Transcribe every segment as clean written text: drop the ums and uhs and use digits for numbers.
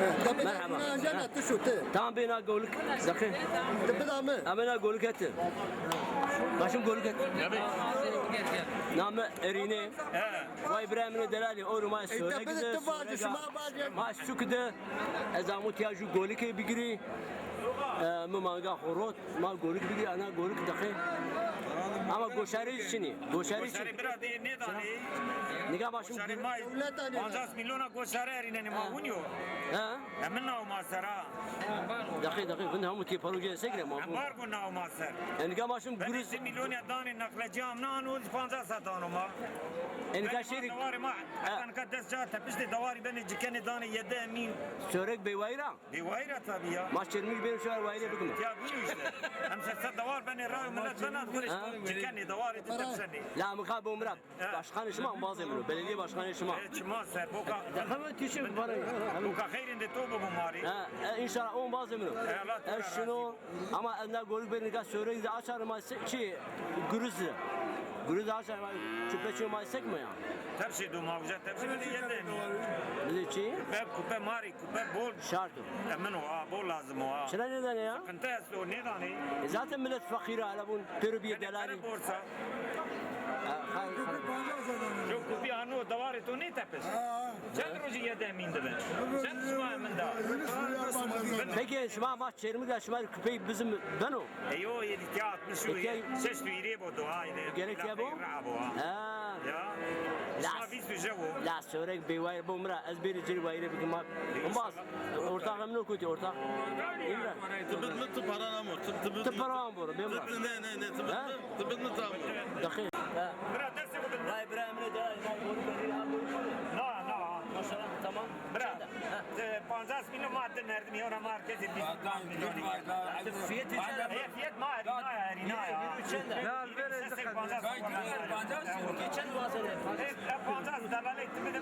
مرحبا جانا تشوتي تمام بينا قولك دقيق تبدا من أنا قولك هات ماشي قولك هات نعم إريني وإبراهيم من دلالي أورو ما يسوي كده ما شو كده إذا مت يجوا قولك بيجري ممانجا خروط ما قولك بيجري أنا قولك دقيق ama goşarı şini goşarı Goşarı biraz değil ne tane? niga başım Goşarı may 50 milyona goşarı erine ma hunyo. ha Hemen o masara. دقيق كنا هم تي بروجي سكر ما Embargo na o masar. يعني niga başım Ben gürüz 50 milyon tane naklacağım na onu 50 satano ma. yani kaşerik Davari ma kan kades jata piste davari beni cikene tane yede min. sörek beyvayra Divayra tabii ya. maç çermiş benim şu an vayra bugün Ya bunu işte. Hem sen davar beni rayo millet bana cikene davari tepseni. لا مخابو مراب başkan işim ama bazı emri belediye başkanı işim ama Çima ser boka. hemen tişim var Boka hayrinde tobu bu mari. ha inşallah on bazı emri şunu ama anda gol bir niga sörek de açar ama şey gürüz açar ama çöpe ma sekme ya Tepsi du mavca tepsi de yede mi. ne çi Kupe mari kupe bol. şart Hemen o bol lazım o. şuna neden ya Kanta o ne tane? zaten millet fakir ala bun terbiye delali Borsa. Çok kupi anu davari to ne tepes. Sen roji yede minde ben. Sen şuma mında. peki şuma maç çerimi de şuma küpeyi bizim ben o Eyo yedi ya 60 şu. Ses tu ire bu dua ile. gerek ya bu ha Ya. La biz bir jevo. لا سورك بيواير بومرا ازبير جري واير بكما ومباس ortak emno kuti ortak İmran Tıbıtlı paranamur. تبرام بور بيمرا Ne tıbıtlı tamur. دقيق Bra derse bu. لا ابراهيم ده ما بقول Na na. ما شاء الله تمام Bra. 50 milyon madde nerede mi ona markete bir milyon. فيت Fiyat ma erina ya. لا geçen vazele 50 dalal ettim de.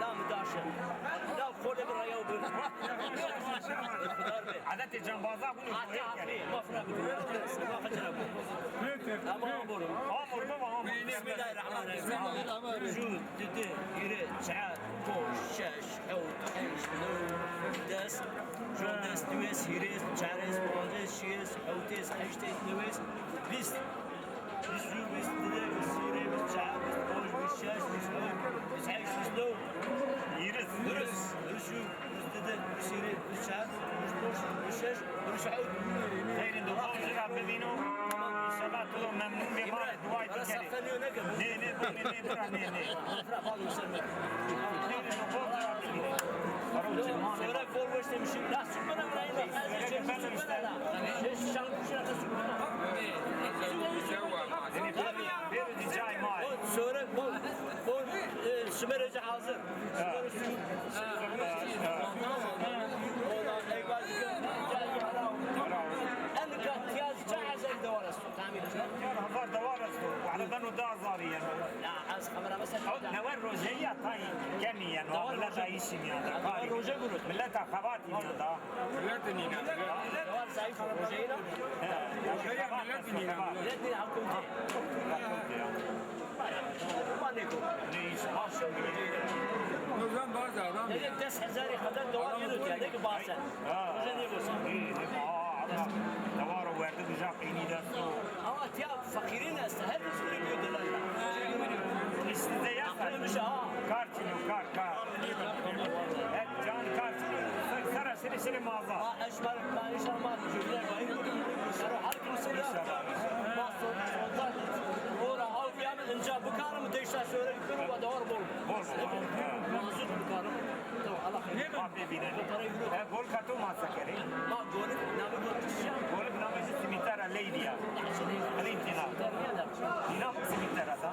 لا مداشر لا خود برايا وبر Adet cambaza bunu ما فنا ما خجنا تمام بور Amur baba amur. بسم الله الرحمن الرحيم جود ددي يري تعال فوش شاش او حيش نو داس جون داس دويس يريس تعالس بوندس شيس او تيس حيشتيس نويس بيس بيسو بيس ددي بيسيري بيتعال فوش بيشاش بيسو بيسعيش بيسلو Yürüs. رشو ددي بيسيري بيتعال بيسبوش بيشاش بيشعود Hayrin de o jira bedino. İnşallah todo memnun bir var. Dua انا edin. سافني ونقم Ne bura ne. افرح بعض المسلمين Ne de o jira bedino. سورك فور وش تمشي لا سبنا ولا يلا هذا شيء سبنا لا ليش شان كوشنا تسبنا Bir ricay mai. سورك فور سمرج حاضر سمرج انك احتياج جاهز الدوار السوق عامل Hazar davar asto. وعلى بنو دار زاريا. لا عايز خبره بس نوار روزية طاي كمية نوار لا تعيشين يا دوار روزي قلت ملتا خواتي يا دا. دوار زعيم روزينا لدي حكم ما نيكو ليش عاشوا Hocam bazı adam. لكن 10000 kadar dolar yürüt ya ne ki bazen. Roze ne olsun? دوار وارد وجاق إني دا. Ama ya fakirin aslında her bir sürü diyorlar. İşte ya. Akılmış ha. Kartını kar. Hep can kartını. Sara seni mağaza. Ma eşmer ma eşmer ma cümleler var. Şaro her kimse de. Ma sondan. Ora av yamın inca bu karımı değişler söyle yukarı ve doğru bol. Mazur bu karım. Tamam Allah khayr. Abi bine. Gol katı masa kere. Ma golü namı götüreceğim. Gol namazı simitara leydiya. Alintina. Dina simitara da.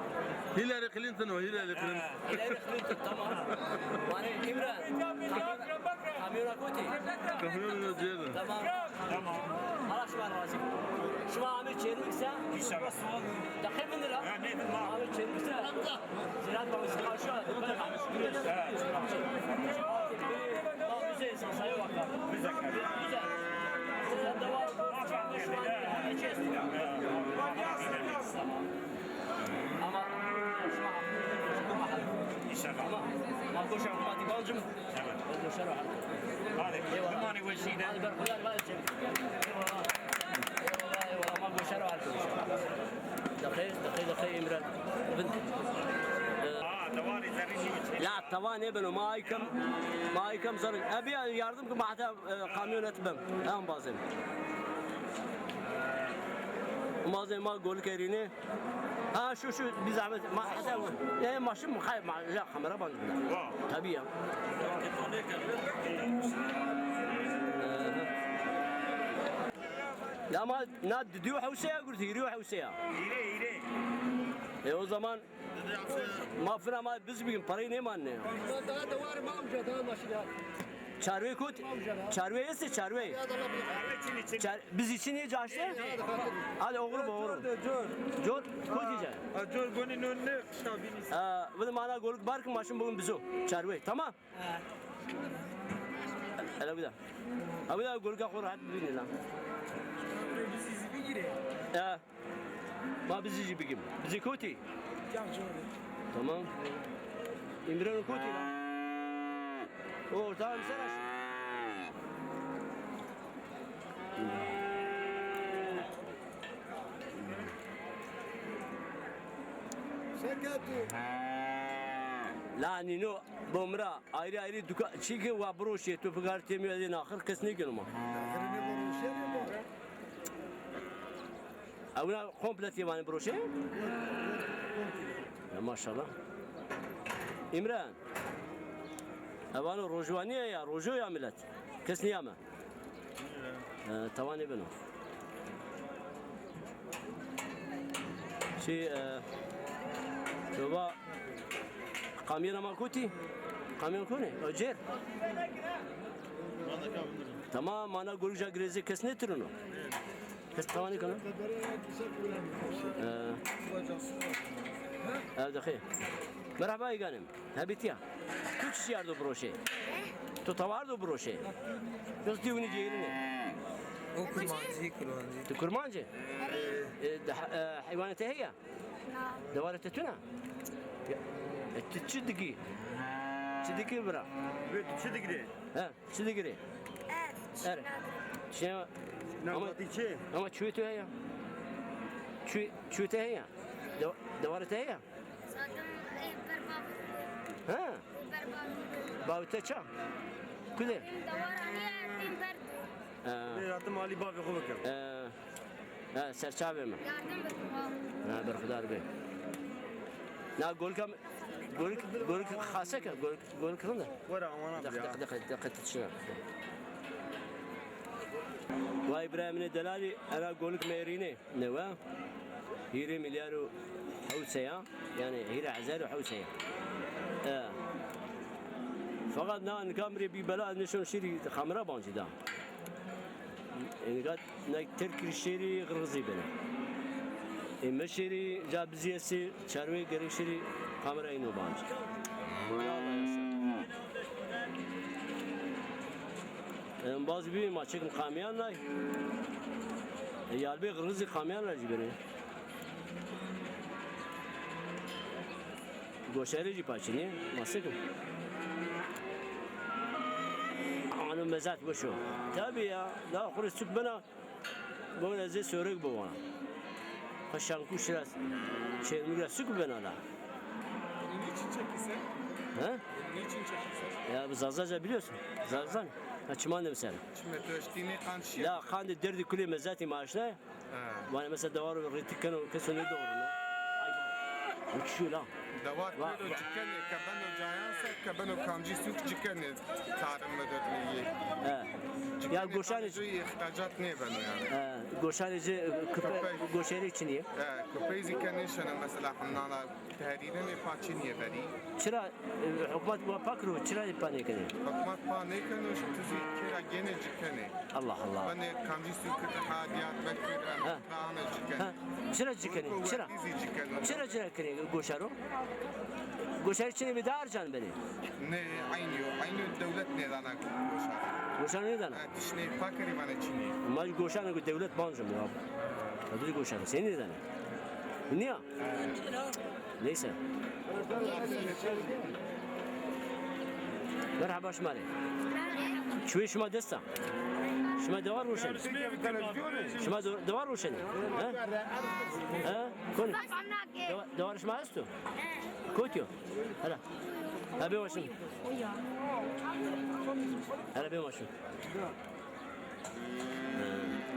Hillary Clinton o Hillary Clinton. İleri Clinton tamam. Mane İmran. Kamera kuti. Kamyonun ödüyordu. Tamam. Tamam. Allah şu an razı. Şu an Ahmet Çelik'se İnşallah. دقيق من الأرض. Ne dedim abi? Ahmet Çelik'se Ziraat Bankası karşı ben Ahmet güzel insan sayı bakar. Güzel. Güzel. Sen de var. Ama İnşallah. ama koşan Fatih Balcım Evet. goşar var. Hadi. Zamanı bu şeyde. Hadi ben kadar var çek. Eyvallah ama goşar var. دقيقة إمران بنت Davarı zerrin لا طبعا ابنه ما يكم زر أبي يردمكم حتى kamyonet بم هم بازم مازن ما قول كريني شو بزعمت ما حتى يعني ماشي مخايف مع لا خمرة بنجبنا طبيعي لا ما ناد ديو حوسية قلت يريو حوسية o zaman mafına ma biz bugün parayı ne manne? Daha da var mı amca daha maşina. Çarve kut. Çarve yese çarve. Biz için niye caştı? Hadi oğlum oğlum. Jor kut yiyecek. Jor bunun önüne tabini. Bu da mana golük barkın maşın bugün bizo. Çarve tamam. Hele bir daha. Abi da golük akor rahat bilin lan. Bizi bir gire. Ma bizi gibi kim? Bizi kuti. Tamam. İmran'ın kuti lan. O tamam sen aç. Sekatu. La nino bomra ayrı ayrı duka çünkü va broşe tu figar temiyor edin ahir kesni günüm. Kırını boruşer mi? Avuna komplet yani broşe. Ya maşallah. İmran. Avano rojvaniye ya rojo ya millet. Kesni ya mı? Tavan ibn. شوفا قامينا مالكوتي قامينا كوني أجير تمام أنا أقول جا غريزي كس نترنو كس ثواني كنا دخيل مرحبا يا غانم هبيتيا تو چی یاردو بروشه تو تواردو بروشه تو دیونی جیرینه O kurmancı, kurmancı. تو كرمانجه حيوانات هي دوارة تتونا تشدقي تشدقي برا Çıdıgri. ها تشدقي ار شنو Navatiçi. اما شويتو هي شويتو هي دوارة هي Zaten berbab. ها Berbab. باوتشا كده Davar hani etim berdu. Hayatım Ali Babi kuluk yap. سرچاوه ما Yardım bekliyor. ها برخدار بي لا قولك خاصة قولك خلنا Vara aman abi ya. دقيقة تشنا وإبراهيم الدلالي أنا قولك ميريني نوا هيري مليارو حوسيا يعني هيري عزارو حوسيا فقط نان كامري ببلاد نشون شيري خمرة بانجي دا يعني قد تركي الشيري غرزي بنا إما شيري جاب زيسي شروي قري شيري خمرة إنو بانجي bazı bir maçık kamyanlar yalbi kırmızı kamyanlar gibi goşerici paçini masıkım anı mezat bu şu tabi ya daha kuru süt bana bu lezzetli sörük bu bana kaşan kuşbiraz çelmiyle süt bana la Niçin çekilse? ha Niçin çekilse? ya bu zazaca biliyorsun zazan kaçman da mesela Şimdi töştini kan şiir. لا خاند الدرد كل مزاتي معشنا وانا مثلا دوار ريت كانوا كسنوا يدورنا وشو لا Davar böyle cikene, kabano cayansa, kabano kamcı sük cikene tarım müdürlüğü. ya goşanici ihtiyacat ne ben yani? goşanici goşeri için iyi Köpeği zikene şana mesela hamnala tahriren paçiniye beri. çıra hükümet bu pakru çıra yapani kene Hükümet pa ne kanı şu tuzi kira gene cikene. Allah Allah Ben kamcı sük hadiyat bekir ana cikene. çıra cikene çıra cikene. çıra kene goşaro goşeri için bir dar can beni Ne aynı devlet ne dana koşar. goşanı ne dana Tişne fakiri bana çini. ama goşanı devlet bancım ya hadi goşanı seni ne dana niye neyse مرحبا شمالي شوي شما دستا شما دوار روشن شما دوار روشن ها كون دوار شما استو كوتيو هلا ابي واشم هلا ابي واشم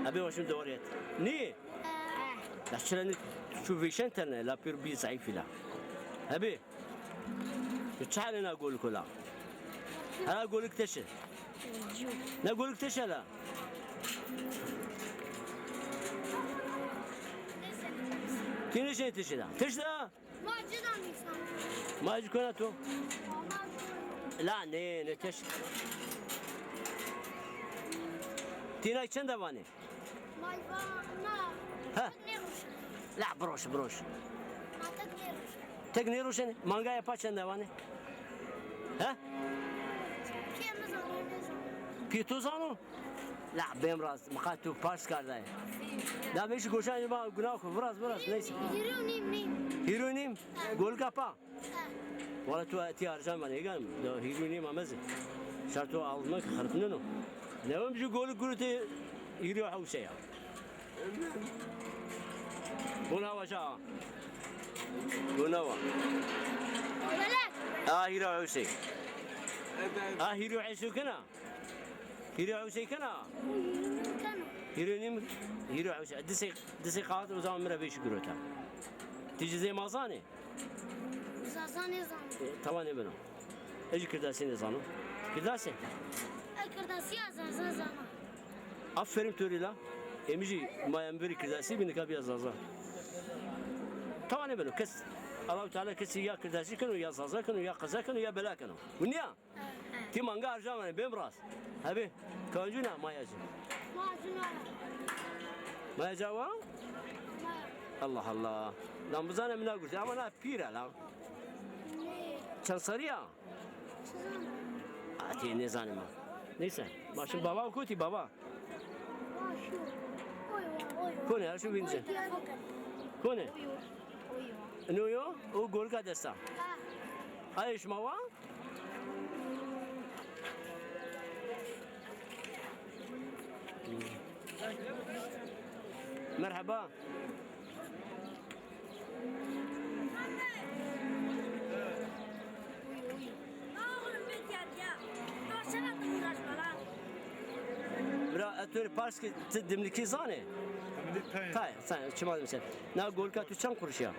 ابي واشم دوريت ني لاشلن شو فيشن ترنا لا بير بي صعيب فيلا ابي تعال انا اقول لك لا انا اقول لك تشل لا اقول لك تشل لا تيني شيء تشل تشل ما جدا ميسان ما يجكوناتو لا نه تشل تينا كم دواني ما يبغى ها. تقنيروش لا بروش بروش ما تقنيروش تقني روشن مانجا يا كم دواني ها كيف مزون بيتوزانو لا بهم راس مقاتو باش كارداي لا مش گوشان ما گناخ براس براس نيس يروني منين هيرونيم گول كابا ولا تو اتي ارجان من يگان دو هيرونيم امز شرطو almak خرطنو لو مش گول گروتي يريو حوشيا هنا وشا هنا بلاك هيرو حوشي هيرو حيسو كنا هيرو حوشي كنا كانوا هيرونيم هيرو حوشي دسي قاعد وزام مرا بيش گروتا تيجي زي مازاني زازاني زان طبعا ابنه ايش كرداسي نظامه كرداسي الكرداسية زازان aferin törüyle emici mayemberi kırdasi bini kabiya zaza tamam ne böyle kes Allah Teala kesi ya kırdasi kanu ya zaza kanu ya kaza kanu ya bela kanu bunnya ti manga arjama ben bras abi kancuna mayacı ما جنالا mayaca var Allah Allah lan bu zane mina gurti ama na pira lan çalsarıya ati ne zanım neyse başım baba okuti baba kone her şu bince kone نويو او گول کا دستا ايش موا مرحبا برا اتور پارسك تدملكي زاني تاي sen çimadım sen. Na gol ka tu çan kuruşya.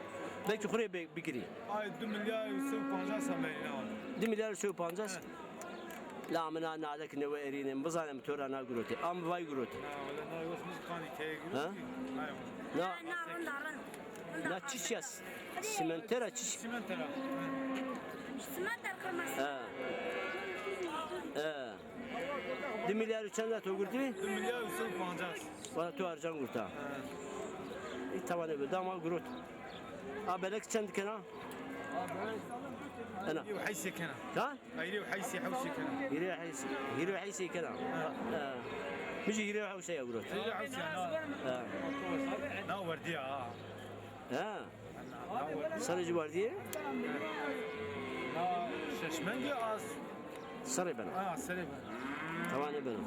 Belki kuraya bigiri. Ay 2 milyar 150 سمعنا 2 milyar şu pancas. La mena na alek ne ve erinin buzanım tora na gurote. Am vay gurote. ولا نا يوس مش قاني كي ها؟ Na na çiçyas. Simentera çiç. سمنت ترى Ha. Ha. 2 milyar çanda to gurti mi? 2 milyar 150 Bana tu arjan gurta. Tamam ne dama gurot. Abelek çend kena. Ana. وحيسي كنا Ha? ايري وحيسي حوشي كنا هيرو حيسي كده مش هيرو حوسي يا قروت ايري حوشي نا ورديه ها صار جوارديه نا ششمنجي از صار بنا سريبا طبعا بنا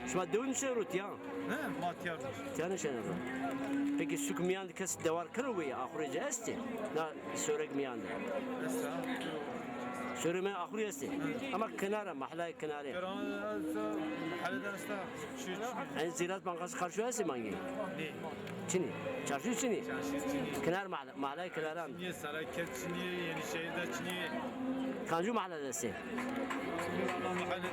شو ما دون شروط يا نه ما تيار تاني شنو peki sük miyandı kes devar kırı ya ahire cesti na sörek miyandı söreme ahire cesti ama kenara mahalle kenara كران محل دستا شو yani ziraat bankası karşı öyle mangi ني Çin'i çarşı Çin'i شاشتني kenar mahalle kenaran ني سراكت شني يعني شيء ده شني kancu mahalle desti الله محل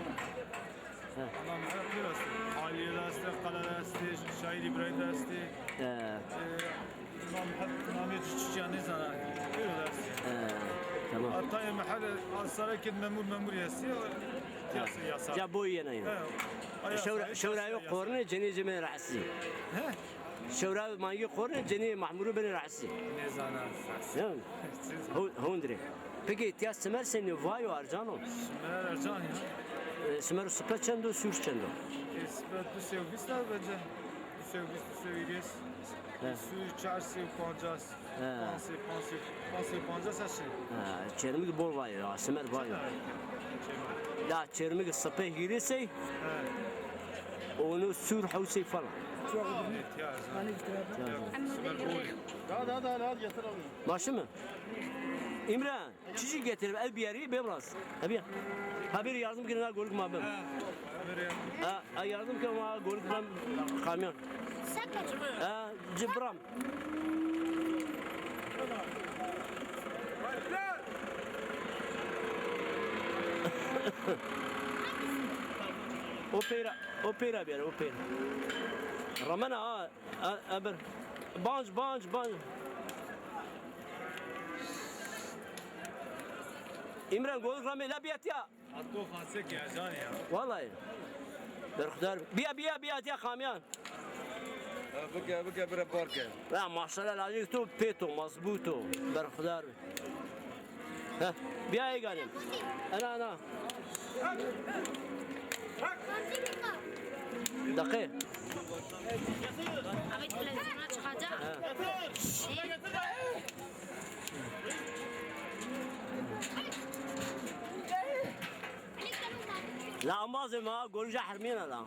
الله محل كلاس عالية دستا قلة دستا شايري براي دستا الله محل نامي تشجعني زنا كله دستا tamam حتى محل سراكت ممور يسي يسار ja boy yanayım شورا yok korne ceni cemi rahsi شورا magi korne ceni mahmuru beni rahsi نزانا değil mi hundre peki ihtiyaç semer seni vayo arcano شمال رجعني semer süper çendo sür çendo اسمه دو سرویس نه بنجه دو سرویس دو سرویس سوی 4 سو 50 5 50 هست çenemik bol vayo ya semer vayo لا تشرمك الصبي هيرسي ونو سور حوسي فلا ماشي mı? İmran, çiçek getirip el bir yeri bebras. Tabii. Haber yardım ki ne golük mü abim? Ha, yardım ki ama golük ben kamyon. Sakın. Ha, cibram. Opera bir opera. Ramana aber banj. İmran golük rame la biyat ya. Hatta fansek ya can ya. Vallahi. Berkhdar. Biyat ya kamyon. بقى برا باركن لا ماشاءالله العظيم تو بيتو مظبوطو برخدار ها بيا اي غانم انا دقيق Abi televizyona çıkacak. لا مازن ما قول جا حرمينا لا